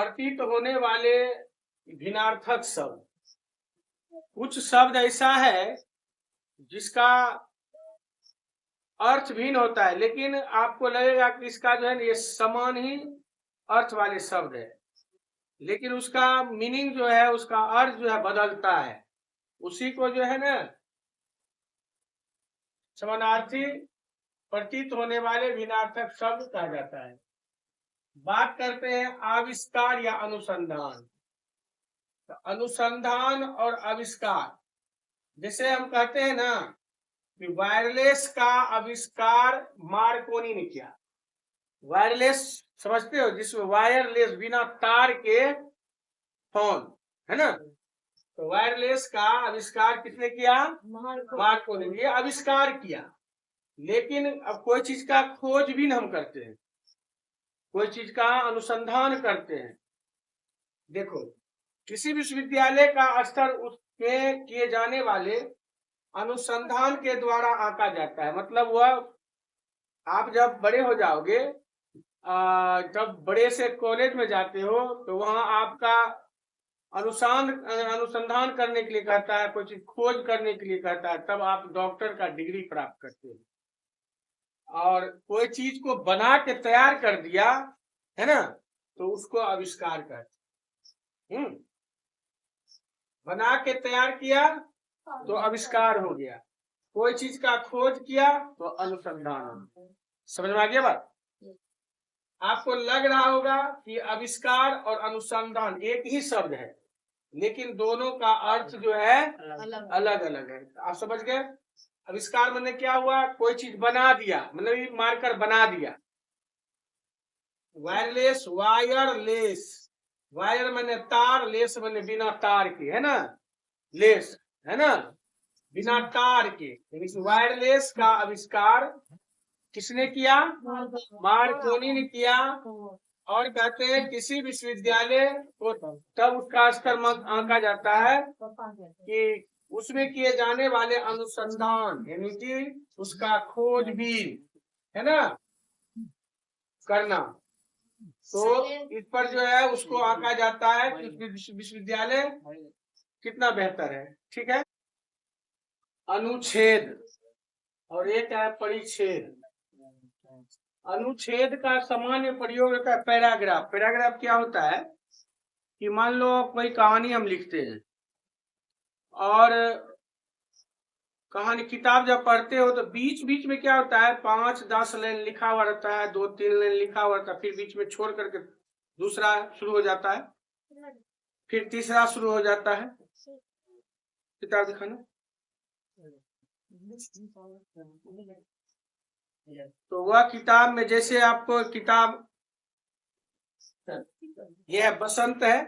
प्रतीत होने वाले भिन्नार्थक शब्द। कुछ शब्द ऐसा है जिसका अर्थ भिन्न होता है, लेकिन आपको लगेगा कि इसका जो है ना ये समान ही अर्थ वाले शब्द है, लेकिन उसका मीनिंग जो है, उसका अर्थ जो है बदलता है। उसी को जो है ना समानार्थी प्रतीत होने वाले भिन्नार्थक शब्द कहा जाता है। बात करते हैं आविष्कार या अनुसंधान। तो अनुसंधान और आविष्कार, जैसे हम कहते हैं ना कि वायरलेस का आविष्कार मार्कोनी ने किया। वायरलेस समझते हो, जिसमें वायरलेस बिना तार के फोन है ना, तो वायरलेस का आविष्कार किसने किया? मार्कोनी ने। ये आविष्कार किया, लेकिन अब कोई चीज का खोजबीन हम करते हैं, कोई चीज का अनुसंधान करते हैं। देखो, किसी विश्वविद्यालय का स्तर उसके किए जाने वाले अनुसंधान के द्वारा आंका जाता है। मतलब वह आप जब बड़े हो जाओगे, जब बड़े से कॉलेज में जाते हो, तो वहां आपका अनुसंधान करने के लिए कहता है, कोई चीज खोज करने के लिए कहता है, तब आप डॉक्टर का डिग्री प्राप्त करते हो। और कोई चीज को बना के तैयार कर दिया है ना, तो उसको आविष्कार कहते हैं। बना के तैयार किया तो आविष्कार हो गया, कोई चीज का खोज किया तो अनुसंधान। समझ में आ गया बात? आपको लग रहा होगा कि आविष्कार और अनुसंधान एक ही शब्द है, लेकिन दोनों का अर्थ जो है अलग अलग है। आप समझ गए? आविष्कार मैंने क्या हुआ? कोई चीज बना दिया, मतलब मार्कर बना दिया। वायरलेस, वायरलेस, वायर मैंने तार, लेस मैंने बिना तार के, है ना, लेस है ना, बिना तार के। वायरलेस का आविष्कार किसने किया? मार्कोनी ने किया। और कहते हैं किसी विश्वविद्यालय को तब उसका स्तर आंका जाता है कि उसमें किए जाने वाले अनुसंधान, यानी कि उसका खोजबीन है ना करना, तो इस पर जो है उसको आंका जाता है कि विश्वविद्यालय कितना बेहतर है। ठीक है। अनुच्छेद और एक है परिच्छेद। अनुच्छेद का सामान्य प्रयोग होता है पैराग्राफ। पैराग्राफ क्या होता है कि मान लो कोई कहानी हम लिखते हैं, और कहानी किताब जब पढ़ते हो तो बीच बीच में क्या होता है, 5-10 लाइन लिखा हुआ रहता है, 2-3 लाइन लिखा हुआ रहता है, फिर बीच में छोड़ करके दूसरा शुरू हो जाता है, फिर तीसरा शुरू हो जाता है। किताब दिखाना। तो वह किताब में जैसे आपको किताब, यह है बसंत है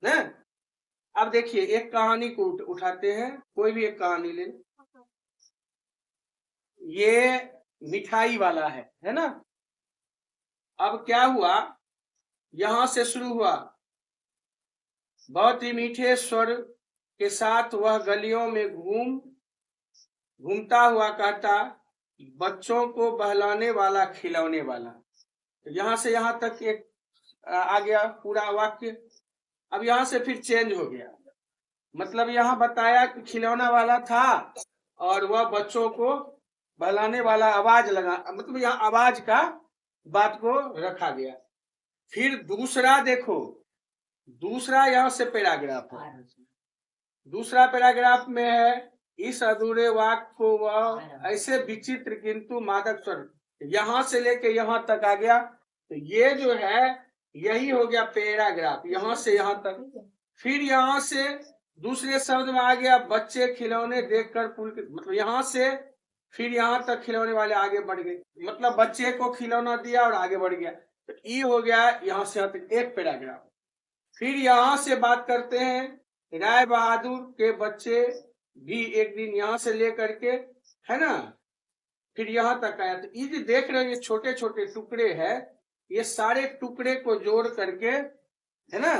ना। अब देखिए, एक कहानी को उठाते हैं, कोई भी एक कहानी ले। ये मिठाई वाला है ना। अब क्या हुआ, यहां से शुरू हुआ, बहुत ही मीठे स्वर के साथ वह गलियों में घूमता हुआ कहता, बच्चों को बहलाने वाला, खिलौने वाला। तो यहां से यहां तक एक आ गया पूरा वाक्य। अब यहां से फिर चेंज हो गया, मतलब यहां बताया कि खिलौना वाला था और वह बच्चों को बहलाने वाला आवाज लगा, मतलब यहाँ आवाज का बात को रखा गया। फिर दूसरा देखो, दूसरा यहाँ से पैराग्राफ है। दूसरा पैराग्राफ में है, इस अधूरे वाक्य को वह ऐसे विचित्र किंतु मादक स्वर, यहां से लेके यहां तक आ गया। तो ये जो है यही हो गया पैराग्राफ, यहां से यहां तक। फिर यहां से दूसरे शब्द में आ गया, बच्चे खिलौने देखकर मतलब यहां से फिर यहां तक खिलौने वाले आगे बढ़ गए, मतलब बच्चे को खिलौना दिया और आगे बढ़ गया। तो ये हो गया यहां से तक एक पैराग्राफ। फिर यहां से बात करते हैं, राय बहादुर के बच्चे भी एक दिन यहां से लेकर के, है ना, फिर यहां तक आया। तो ये जो देख रहे हैं, ये छोटे छोटे टुकड़े हैं, ये सारे टुकड़े को जोड़ करके, है ना,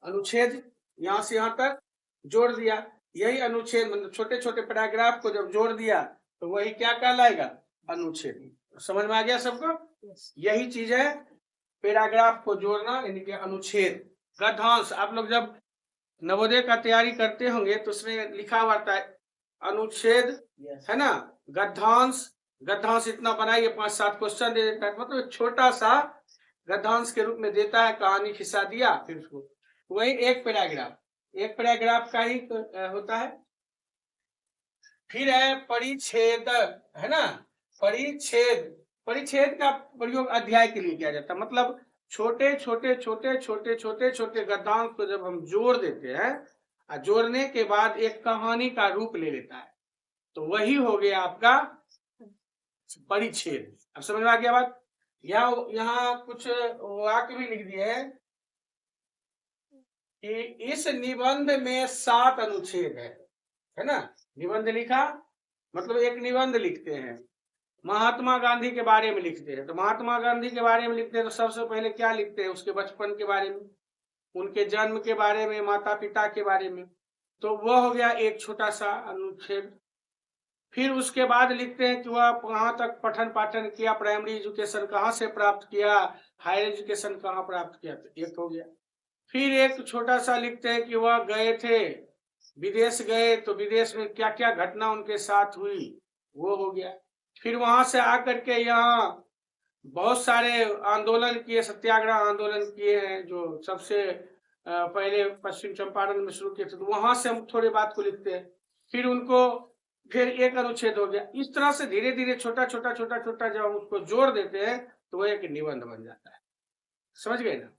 अनुच्छेद यहां से यहां तक जोड़ दिया। यही अनुच्छेद, मतलब छोटे छोटे पैराग्राफ को जब जोड़ दिया तो वही क्या कहलाएगा? अनुच्छेद। समझ में आ गया सबको? यही चीज है पैराग्राफ को जोड़ना यानी कि अनुच्छेद। गद्यांश, आप लोग जब नवोदय का तैयारी करते होंगे तो उसमें लिखा हुआ था अनुच्छेद, है ना। गद्यांश, गद्यांश इतना बनाइए, 5-7 क्वेश्चन दे देता है, मतलब छोटा सा गद्यांश के रूप में देता है, कहानी खिस्सा दिया, फिर उसको वही एक पैराग्राफ का ही होता है। फिर है परिच्छेद, है ना। परिच्छेद का प्रयोग अध्याय के लिए किया जाता है, मतलब छोटे छोटे गद्यांश को जब हम जोड़ देते हैं, जोड़ने के बाद एक कहानी का रूप ले लेता है, तो वही हो गया आपका परिच्छेद। अब समझ में आ गया बात। यहाँ कुछ वाक्य भी लिख दिए हैं कि इस निबंध में 7 अनुच्छेद है ना। निबंध लिखा मतलब एक निबंध लिखते हैं, महात्मा गांधी के बारे में लिखते हैं, तो महात्मा गांधी के बारे में लिखते हैं तो सबसे पहले क्या लिखते हैं, उसके बचपन के बारे में, उनके जन्म के बारे में, माता पिता के बारे में, तो वह हो गया एक छोटा सा अनुच्छेद। फिर उसके बाद लिखते हैं कि वह कहाँ तक पठन पाठन किया, प्राइमरी एजुकेशन कहाँ से प्राप्त किया, हायर एजुकेशन कहाँ प्राप्त किया, तो एक हो गया। फिर एक छोटा सा लिखते हैं कि वह गए थे, विदेश गए, तो विदेश में क्या क्या घटना उनके साथ हुई, वो हो गया। फिर वहां से आकर के यहाँ बहुत सारे आंदोलन किए, सत्याग्रह आंदोलन किए हैं, जो सबसे पहले पश्चिम चंपारण में शुरू किए थे, तो वहां से हम थोड़ी बात को लिखते हैं। फिर उनको फिर एक अनुच्छेद हो गया। इस तरह से धीरे धीरे छोटा छोटा जब हम उसको जोड़ देते हैं तो वह एक निबंध बन जाता है। समझ गए ना।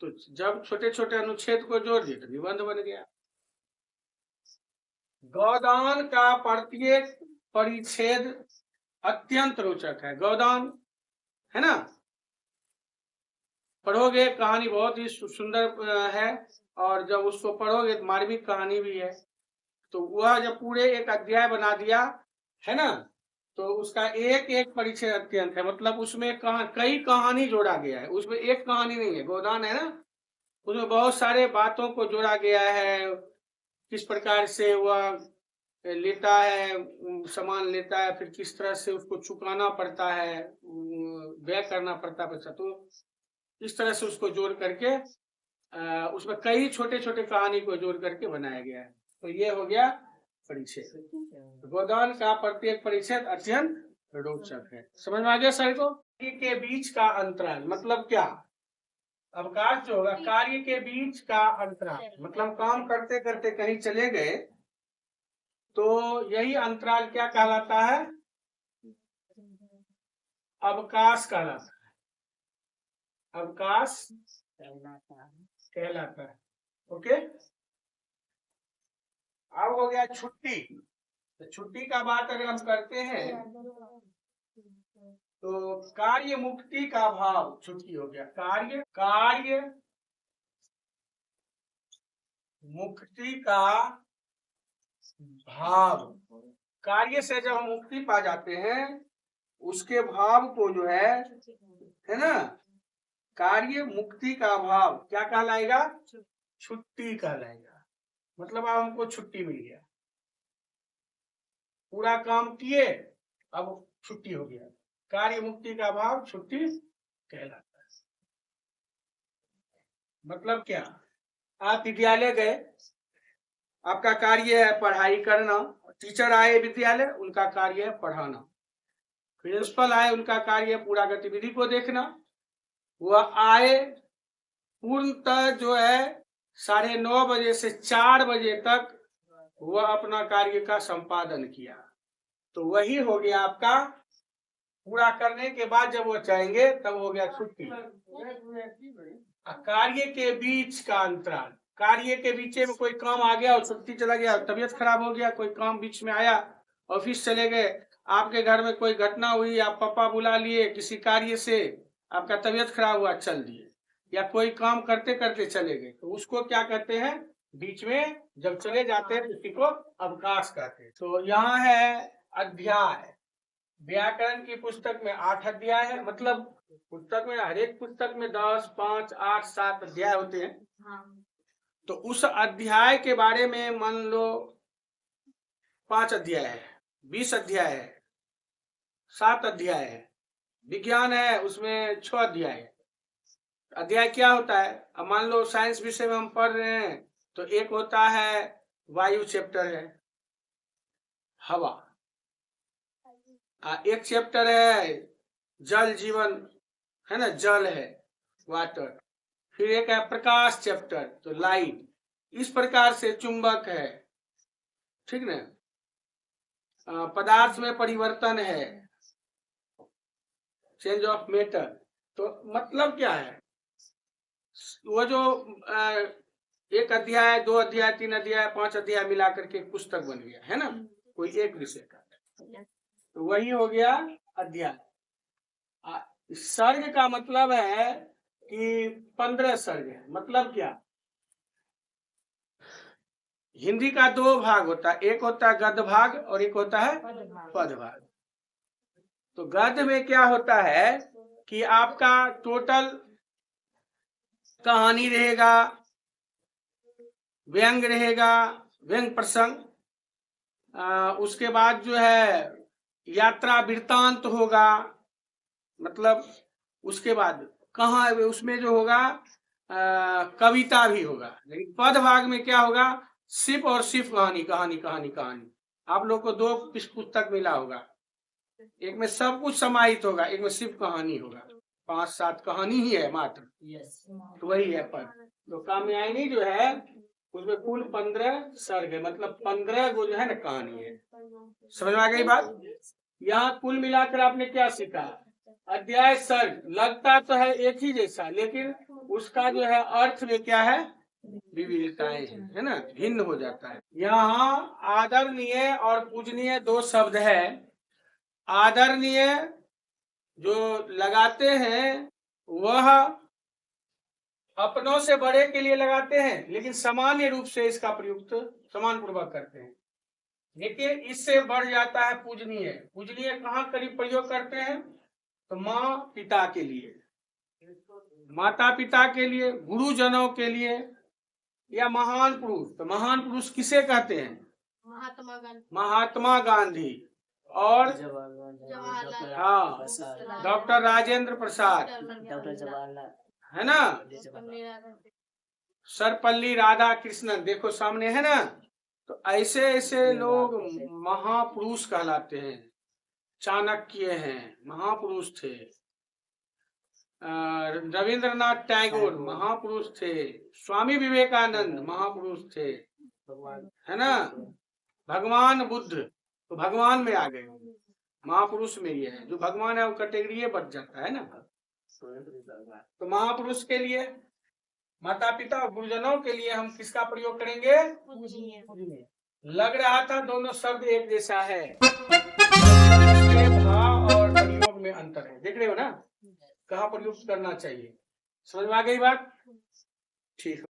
तो जब छोटे छोटे अनुच्छेद को जोड़ दिए तो निबंध बन गया। गोदान का प्रत्येक परिच्छेद अत्यंत रोचक है। गोदान, है ना, पढ़ोगे कहानी बहुत ही सुंदर है, और जब उसको पढ़ोगे तो मार्मिक कहानी भी है। तो वह जब पूरे एक अध्याय बना दिया, है ना, तो उसका एक एक परिच्छेद अत्यंत है, मतलब उसमें कई कहानी जोड़ा गया है, उसमें एक कहानी नहीं है। गोदान है ना, उसमें बहुत सारे बातों को जोड़ा गया है, किस प्रकार से वह लेता है, सामान लेता है, फिर किस तरह से उसको चुकाना पड़ता है, व्यय करना पड़ता है, तो इस तरह से उसको जोड़ करके उसमें कई छोटे छोटे कहानी को जोड़ करके बनाया गया है। तो ये हो गया परिच्छेद। गोदान का प्रत्येक परिच्छेद अत्यंत रोचक है। समझ में आ गया सर को। के बीच का अंतराल मतलब क्या, अवकाश जो होगा, कार्य के बीच का अंतराल मतलब काम करते करते कहीं चले गए तो यही अंतराल क्या कहलाता है, अवकाश कहलाता है, अवकाश कहलाता है। ओके। अब हो गया छुट्टी। तो छुट्टी का बात अगर हम करते हैं तो कार्य मुक्ति का भाव छुट्टी हो गया। कार्य मुक्ति का भाव, कार्य से जब हम मुक्ति पा जाते हैं उसके भाव को जो है ना, कार्य मुक्ति का भाव क्या कहलाएगा, छुट्टी कहलाएगा। मतलब अब हमको छुट्टी मिल गया, पूरा काम किए, अब छुट्टी हो गया। कार्य मुक्ति का भाव छुट्टी कहलाता है। मतलब क्या, आप विद्यालय गए, आपका कार्य है पढ़ाई करना, टीचर आए विद्यालय, उनका कार्य है पढ़ाना, प्रिंसिपल आए, उनका कार्य है पूरा गतिविधि को देखना। वह आए, पूर्णतः जो है 9:30 बजे से 4 बजे तक वह अपना कार्य का संपादन किया, तो वही हो गया आपका। पूरा करने के बाद जब वो चाहेंगे तब हो गया छुट्टी। कार्य के बीच का अंतराल, कार्य के बीच में कोई काम आ गया और छुट्टी चला गया, तबीयत खराब हो गया, कोई काम बीच में आया, ऑफिस चले गए, आपके घर में कोई घटना हुई, आप पापा बुला लिए किसी कार्य से, आपका तबीयत खराब हुआ, चल दिए, या कोई काम करते करते चले गए, तो उसको क्या कहते हैं, बीच में जब चले जाते हैं तो उसी को अवकाश कहते हैं। तो यहाँ है अध्याय। व्याकरण की पुस्तक में 8 अध्याय है, मतलब पुस्तक में हर एक पुस्तक में 10, 5, 8, 7 अध्याय होते हैं। हाँ। तो उस अध्याय के बारे में मान लो 5 अध्याय है, 20 अध्याय है, 7 अध्याय है। विज्ञान है उसमें 6 अध्याय है, अध्याय क्या होता है? अब मान लो साइंस विषय में हम पढ़ रहे हैं तो एक होता है वायु चैप्टर है, हवा, एक चैप्टर है जल जीवन है ना, जल है, वाटर, फिर एक है प्रकाश चैप्टर तो लाइट, इस प्रकार से चुंबक है, ठीक ना, पदार्थ में परिवर्तन है, चेंज ऑफ मैटर। तो मतलब क्या है, वो जो एक अध्याय, 2 अध्याय, 3 अध्याय, 5 अध्याय मिला करके पुस्तक बन गया है ना, कोई एक विषय का, तो वही हो गया अध्याय। सर्ग का मतलब है कि 15 सर्ग है। मतलब क्या, हिंदी का 2 भाग होता है, एक होता है गद्य भाग और एक होता है पद भाग। तो गद्य में क्या होता है कि आपका टोटल कहानी रहेगा, व्यंग रहेगा, व्यंग प्रसंग, उसके बाद जो है यात्रा वृत्तांत होगा, मतलब उसके बाद कहाँ उसमें जो होगा कविता भी होगा। लेकिन पद भाग में क्या होगा, सिर्फ और सिर्फ कहानी कहानी कहानी कहानी। आप लोग को 2 पुस्तक मिला होगा, एक में सब कुछ समाहित होगा, एक में सिर्फ कहानी होगा, 5-7 कहानी ही है मात्र। तो वही है पद। तो कामयानी जो है उसमें कुल 15 सर्ग है, मतलब 15 वो जो है ना कहानी है। समझ में आ गई बात? यहाँ कुल मिलाकर आपने क्या सीखा, अध्याय सर्ग लगता तो है एक ही जैसा, लेकिन उसका जो है अर्थ में क्या है, विविधताएं है ना, भिन्न हो जाता है। यहाँ आदरणीय और पूजनीय 2 शब्द है। आदरणीय जो लगाते हैं वह अपनों से बड़े के लिए लगाते हैं, लेकिन सामान्य रूप से इसका प्रयुक्त समान पूर्वक करते हैं। लेकिन इससे बढ़ जाता है पूजनीय। पूजनीय कहाँ करीब प्रयोग करते हैं, तो माँ पिता के लिए, माता पिता के लिए, गुरुजनों के लिए, या महान पुरुष। तो महान पुरुष किसे कहते हैं, महात्मा गांधी और हाँ डॉक्टर राजेंद्र प्रसाद, है ना, सर्वपल्ली राधाकृष्णन, देखो सामने है ना। तो ऐसे ऐसे लोग महापुरुष कहलाते हैं। चाणक्य हैं, महापुरुष थे। रविंद्रनाथ टैगोर महापुरुष थे। स्वामी विवेकानंद महापुरुष थे, है ना। भगवान बुद्ध तो भगवान में आ गए, महापुरुष में ये है, जो भगवान है वो कैटेगरी बच जाता है ना। तो महापुरुष के लिए, माता पिता और गुरुजनों के लिए हम किसका प्रयोग करेंगे, लग रहा था दोनों शब्द एक जैसा है, भाव और प्रयोग में अंतर है। देख रहे हो ना कहाँ प्रयोग करना चाहिए। समझ में आ गई बात? ठीक है।